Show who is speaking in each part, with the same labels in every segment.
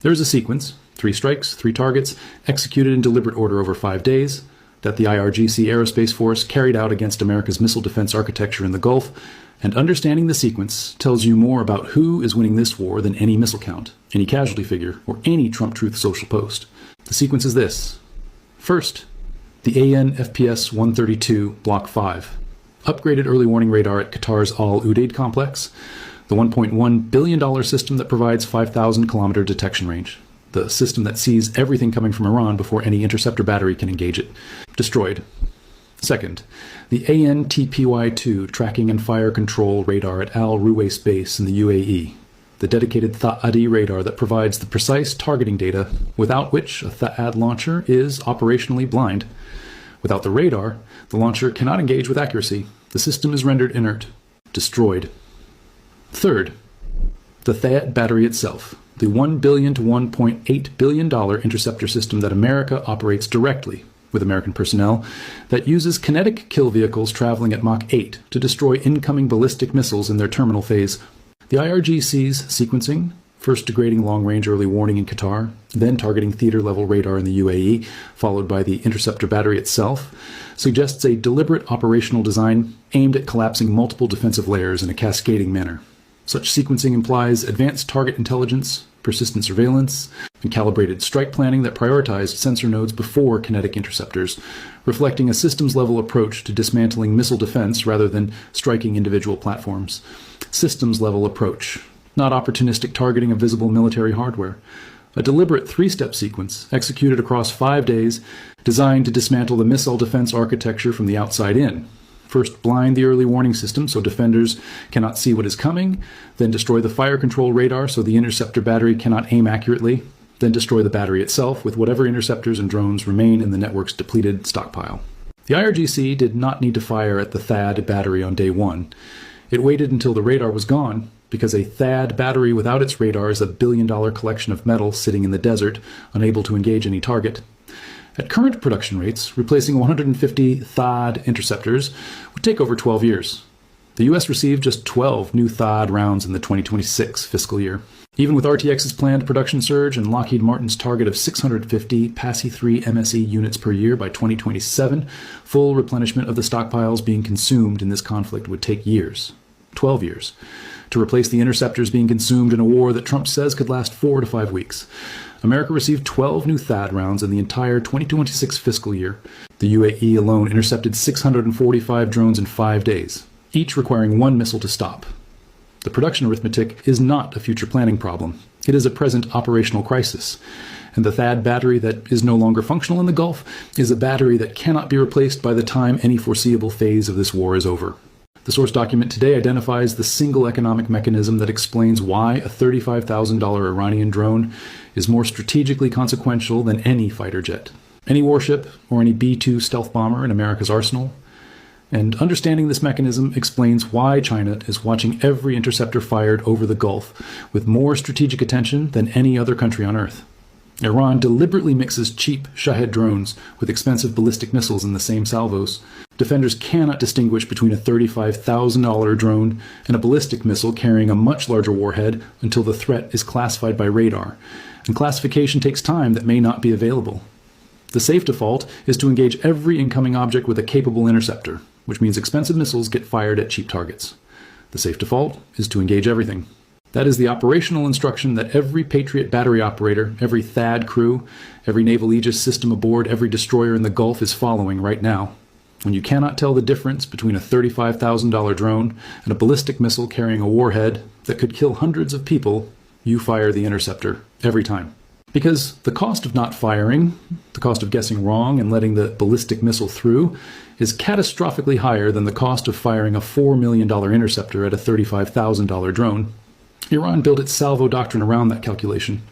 Speaker 1: There is a sequence, 3 strikes, 3 targets, executed in deliberate order over 5 days, that the IRGC Aerospace Force carried out against America's missile defense architecture in the Gulf, and understanding the sequence tells you more about who is winning this war than any missile count, any casualty figure, or any Trump Truth social post. The sequence is this. First, the AN FPS 132 Block 5, upgraded early warning radar at Qatar's Al Udeid complex, the $1.1 billion system that provides 5,000-kilometer detection range, the system that sees everything coming from Iran before any interceptor battery can engage it. Destroyed. Second, the AN-TPY-2 tracking and fire control radar at Al Ruwais base in the UAE, the dedicated Tha'adi radar that provides the precise targeting data without which a Tha'ad launcher is operationally blind. Without the radar, the launcher cannot engage with accuracy. The system is rendered inert. Destroyed. Third, the Tha'ad battery itself, the $1 billion to $1.8 billion interceptor system that America operates directly with American personnel, that uses kinetic kill vehicles traveling at Mach 8 to destroy incoming ballistic missiles in their terminal phase. The IRGC's sequencing, first degrading long-range early warning in Qatar, then targeting theater-level radar in the UAE, followed by the interceptor battery itself, suggests a deliberate operational design aimed at collapsing multiple defensive layers in a cascading manner. Such sequencing implies advanced target intelligence, persistent surveillance, and calibrated strike planning that prioritized sensor nodes before kinetic interceptors, reflecting a systems-level approach to dismantling missile defense rather than striking individual platforms. Systems-level approach, not opportunistic targeting of visible military hardware. A deliberate 3-step sequence executed across 5 days designed to dismantle the missile defense architecture from the outside in. First, blind the early warning system so defenders cannot see what is coming, then destroy the fire control radar so the interceptor battery cannot aim accurately, then destroy the battery itself with whatever interceptors and drones remain in the network's depleted stockpile. The IRGC did not need to fire at the THAAD battery on day 1. It waited until the radar was gone, because a THAAD battery without its radar is a billion-dollar collection of metal sitting in the desert, unable to engage any target. At current production rates, replacing 150 THAAD interceptors would take over 12 years. The U.S. received just 12 new THAAD rounds in the 2026 fiscal year. Even with RTX's planned production surge and Lockheed Martin's target of 650 PASI-3 MSE units per year by 2027, full replenishment of the stockpiles being consumed in this conflict would take years. 12 years. To replace the interceptors being consumed in a war that Trump says could last 4 to 5 weeks. America received 12 new THAAD rounds in the entire 2026 fiscal year. The UAE alone intercepted 645 drones in 5 days, each requiring 1 missile to stop. The production arithmetic is not a future planning problem. It is a present operational crisis. And the THAAD battery that is no longer functional in the Gulf is a battery that cannot be replaced by the time any foreseeable phase of this war is over. The source document today identifies the single economic mechanism that explains why a $35,000 Iranian drone is more strategically consequential than any fighter jet, any warship, or any B-2 stealth bomber in America's arsenal. And understanding this mechanism explains why China is watching every interceptor fired over the Gulf with more strategic attention than any other country on Earth. Iran deliberately mixes cheap Shahed drones with expensive ballistic missiles in the same salvos. Defenders cannot distinguish between a $35,000 drone and a ballistic missile carrying a much larger warhead until the threat is classified by radar, and classification takes time that may not be available. The safe default is to engage every incoming object with a capable interceptor, which means expensive missiles get fired at cheap targets. The safe default is to engage everything. That is the operational instruction that every Patriot battery operator, every THAAD crew, every Naval Aegis system aboard every destroyer in the Gulf is following right now. When you cannot tell the difference between a $35,000 drone and a ballistic missile carrying a warhead that could kill hundreds of people, you fire the interceptor every time. Because the cost of not firing, the cost of guessing wrong and letting the ballistic missile through, is catastrophically higher than the cost of firing a $4 million interceptor at a $35,000 drone. Iran built its salvo doctrine around that calculation.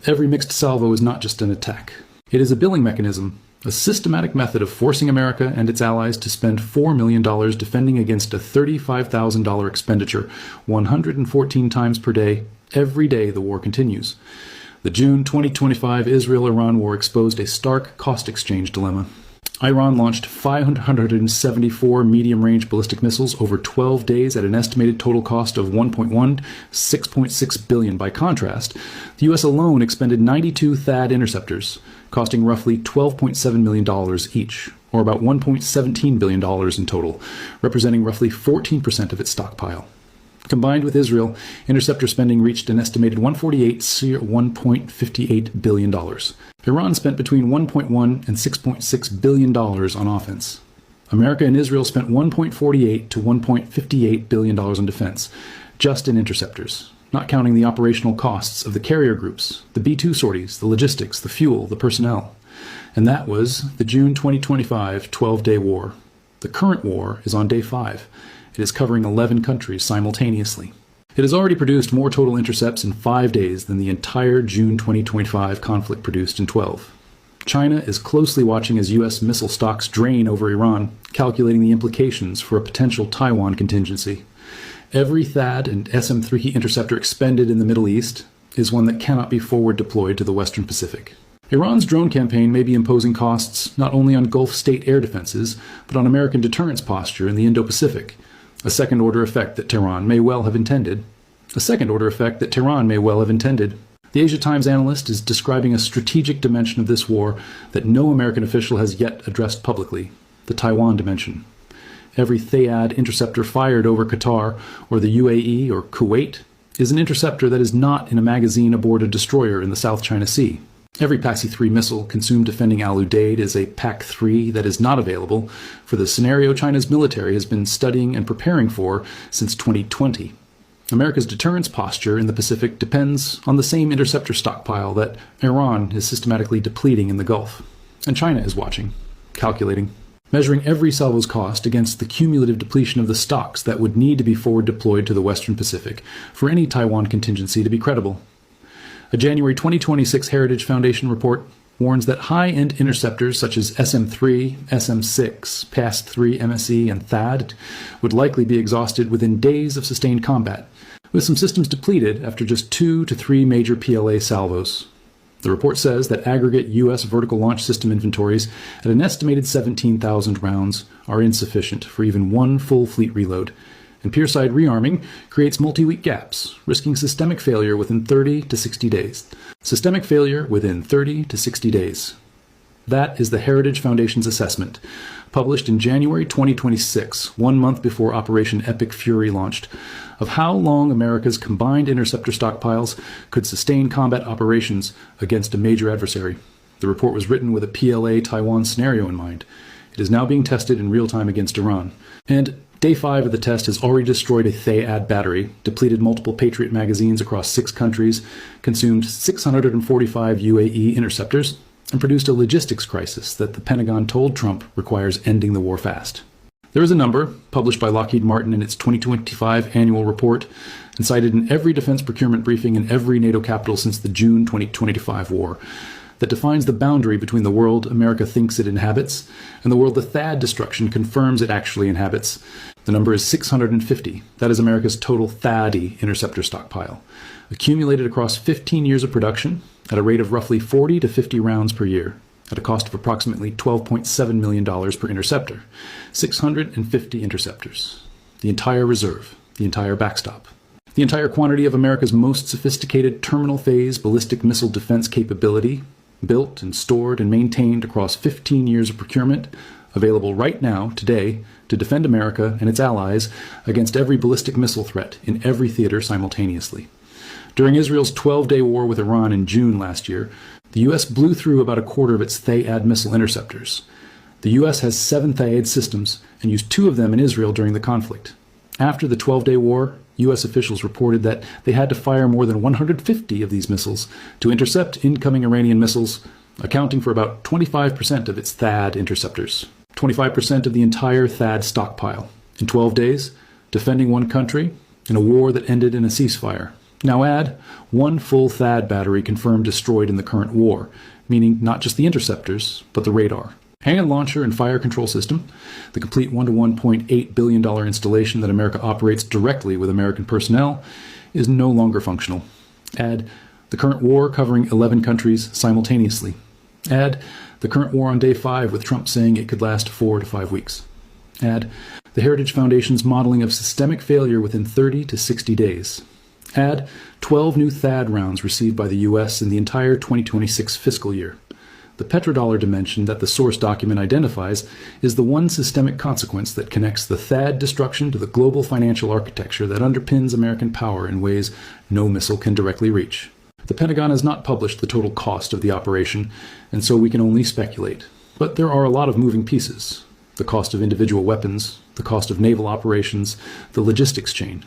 Speaker 1: Every mixed salvo is not just an attack. It is a billing mechanism, a systematic method of forcing America and its allies to spend $4 million defending against a $35,000 expenditure 114 times per day, every day the war continues. The June 2025 Israel-Iran war exposed a stark cost exchange dilemma. Iran launched 574 medium-range ballistic missiles over 12 days at an estimated total cost of $6.6 billion. By contrast, the U.S. alone expended 92 THAAD interceptors, costing roughly $12.7 million each, or about $1.17 billion in total, representing roughly 14% of its stockpile. Combined with Israel, interceptor spending reached an estimated $1.58 billion. Iran spent between $1.1 and $6.6 billion on offense. America and Israel spent $1.48 to $1.58 billion on defense, just in interceptors, not counting the operational costs of the carrier groups, the B-2 sorties, the logistics, the fuel, the personnel. And that was the June 2025 12-day war. The current war is on day 5. It is covering 11 countries simultaneously. It has already produced more total intercepts in 5 days than the entire June 2025 conflict produced in 12. China is closely watching as U.S. missile stocks drain over Iran, calculating the implications for a potential Taiwan contingency. Every THAAD and SM-3 interceptor expended in the Middle East is one that cannot be forward deployed to the Western Pacific. Iran's drone campaign may be imposing costs not only on Gulf state air defenses, but on American deterrence posture in the Indo-Pacific. A second-order effect that Tehran may well have intended. The Asia Times analyst is describing a strategic dimension of this war that no American official has yet addressed publicly, the Taiwan dimension. Every THAAD interceptor fired over Qatar or the UAE or Kuwait is an interceptor that is not in a magazine aboard a destroyer in the South China Sea. Every PAC-3 missile consumed defending Al Udeid is a PAC-3 that is not available for the scenario China's military has been studying and preparing for since 2020. America's deterrence posture in the Pacific depends on the same interceptor stockpile that Iran is systematically depleting in the Gulf. And China is watching, calculating, measuring every salvo's cost against the cumulative depletion of the stocks that would need to be forward deployed to the Western Pacific for any Taiwan contingency to be credible. A January 2026 Heritage Foundation report warns that high-end interceptors such as SM-3, SM-6, PAS-3 MSE, and THAAD would likely be exhausted within days of sustained combat, with some systems depleted after just 2 to 3 major PLA salvos. The report says that aggregate U.S. vertical launch system inventories at an estimated 17,000 rounds are insufficient for even one full fleet reload, and peer-side rearming creates multi-week gaps, risking systemic failure within 30 to 60 days. That is the Heritage Foundation's assessment, published in January 2026, 1 month before Operation Epic Fury launched, of how long America's combined interceptor stockpiles could sustain combat operations against a major adversary. The report was written with a PLA-Taiwan scenario in mind. It is now being tested in real time against Iran. And Day 5 of the test has already destroyed a THAAD battery, depleted multiple Patriot magazines across 6 countries, consumed 645 UAE interceptors, and produced a logistics crisis that the Pentagon told Trump requires ending the war fast. There is a number, published by Lockheed Martin in its 2025 annual report, and cited in every defense procurement briefing in every NATO capital since the June 2025 war, that defines the boundary between the world America thinks it inhabits and the world the THAAD destruction confirms it actually inhabits. The number is 650. That is America's total THAAD interceptor stockpile, accumulated across 15 years of production at a rate of roughly 40 to 50 rounds per year, at a cost of approximately $12.7 million per interceptor. 650 interceptors. The entire reserve, the entire backstop. The entire quantity of America's most sophisticated terminal phase ballistic missile defense capability, built and stored and maintained across 15 years of procurement, available right now, today, to defend America and its allies against every ballistic missile threat in every theater simultaneously. During Israel's 12-day war with Iran in June last year, the U.S. blew through about a quarter of its THAAD missile interceptors. The U.S. has 7 THAAD systems and used 2 of them in Israel during the conflict. After the 12-day war, U.S. officials reported that they had to fire more than 150 of these missiles to intercept incoming Iranian missiles, accounting for about 25% of its THAAD interceptors. 25% of the entire THAAD stockpile. In 12 days, defending one country in a war that ended in a ceasefire. Now add 1 full THAAD battery confirmed destroyed in the current war, meaning not just the interceptors, but the radar. Hand launcher and fire control system, the complete $1 to $1.8 billion installation that America operates directly with American personnel, is no longer functional. Add the current war covering 11 countries simultaneously. Add the The current war on day 5, with Trump saying it could last 4 to 5 weeks. Add the Heritage Foundation's modeling of systemic failure within 30 to 60 days. Add 12 new THAAD rounds received by the U.S. in the entire 2026 fiscal year. The petrodollar dimension that the source document identifies is the one systemic consequence that connects the THAAD destruction to the global financial architecture that underpins American power in ways no missile can directly reach. The Pentagon has not published the total cost of the operation, and so we can only speculate. But there are a lot of moving pieces. The cost of individual weapons, the cost of naval operations, the logistics chain.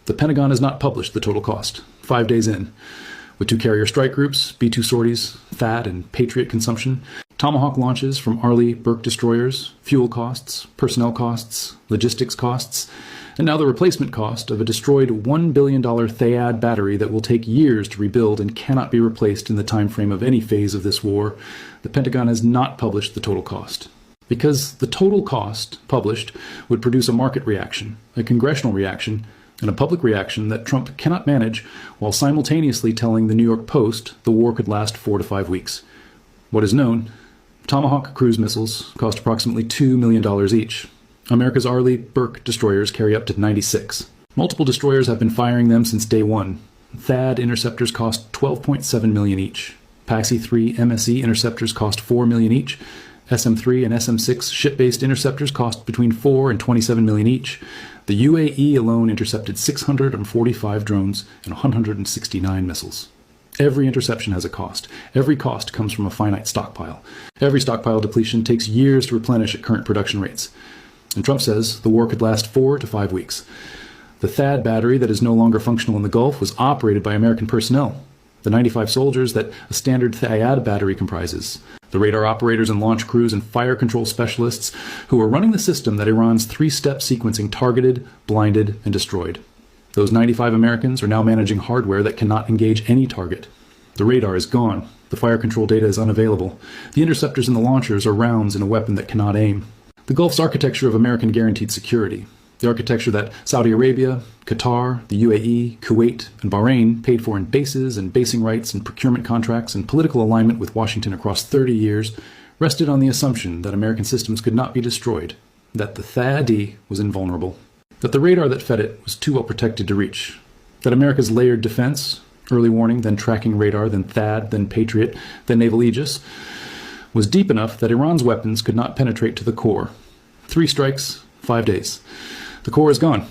Speaker 1: The Pentagon has not published the total cost, 5 days in, with 2 carrier strike groups, B-2 sorties, THAAD and Patriot consumption, Tomahawk launches from Arleigh Burke destroyers, fuel costs, personnel costs, logistics costs, and now the replacement cost of a destroyed $1 billion THAAD battery that will take years to rebuild and cannot be replaced in the time frame of any phase of this war. The Pentagon has not published the total cost. Because the total cost published would produce a market reaction, a congressional reaction, and a public reaction that Trump cannot manage while simultaneously telling the New York Post the war could last 4 to 5 weeks. What is known: Tomahawk cruise missiles cost approximately $2 million each. America's Arleigh Burke destroyers carry up to 96. Multiple destroyers have been firing them since day one. THAAD interceptors cost $12.7 million each. PAXI-3 MSE interceptors cost $4 million each. SM-3 and SM-6 ship-based interceptors cost between $4 and $27 million each. The UAE alone intercepted 645 drones and 169 missiles. Every interception has a cost. Every cost comes from a finite stockpile. Every stockpile depletion takes years to replenish at current production rates. And Trump says the war could last 4 to 5 weeks. The THAAD battery that is no longer functional in the Gulf was operated by American personnel. The 95 soldiers that a standard THAAD battery comprises. The radar operators and launch crews and fire control specialists who are running the system that Iran's 3-step sequencing targeted, blinded, and destroyed. Those 95 Americans are now managing hardware that cannot engage any target. The radar is gone. The fire control data is unavailable. The interceptors and the launchers are rounds in a weapon that cannot aim. The Gulf's architecture of American guaranteed security. The architecture that Saudi Arabia, Qatar, the UAE, Kuwait, and Bahrain paid for in bases and basing rights and procurement contracts and political alignment with Washington across 30 years, rested on the assumption that American systems could not be destroyed, that the THAAD was invulnerable, that the radar that fed it was too well protected to reach, that America's layered defense, early warning, then tracking radar, then THAAD, then Patriot, then naval Aegis, was deep enough that Iran's weapons could not penetrate to the core. 3 strikes, 5 days. The core is gone.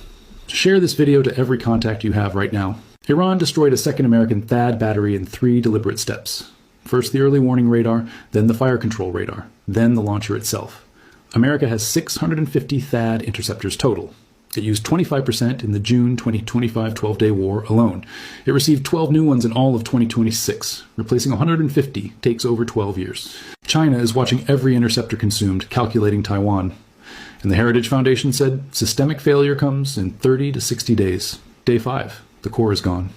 Speaker 1: Share this video to every contact you have right now. Iran destroyed a second American THAAD battery in 3 deliberate steps. First the early warning radar, then the fire control radar, then the launcher itself. America has 650 THAAD interceptors total. It used 25% in the June 2025 12-day war alone. It received 12 new ones in all of 2026. Replacing 150 takes over 12 years. China is watching every interceptor consumed, calculating Taiwan. And the Heritage Foundation said systemic failure comes in 30 to 60 days. Day 5, the core is gone.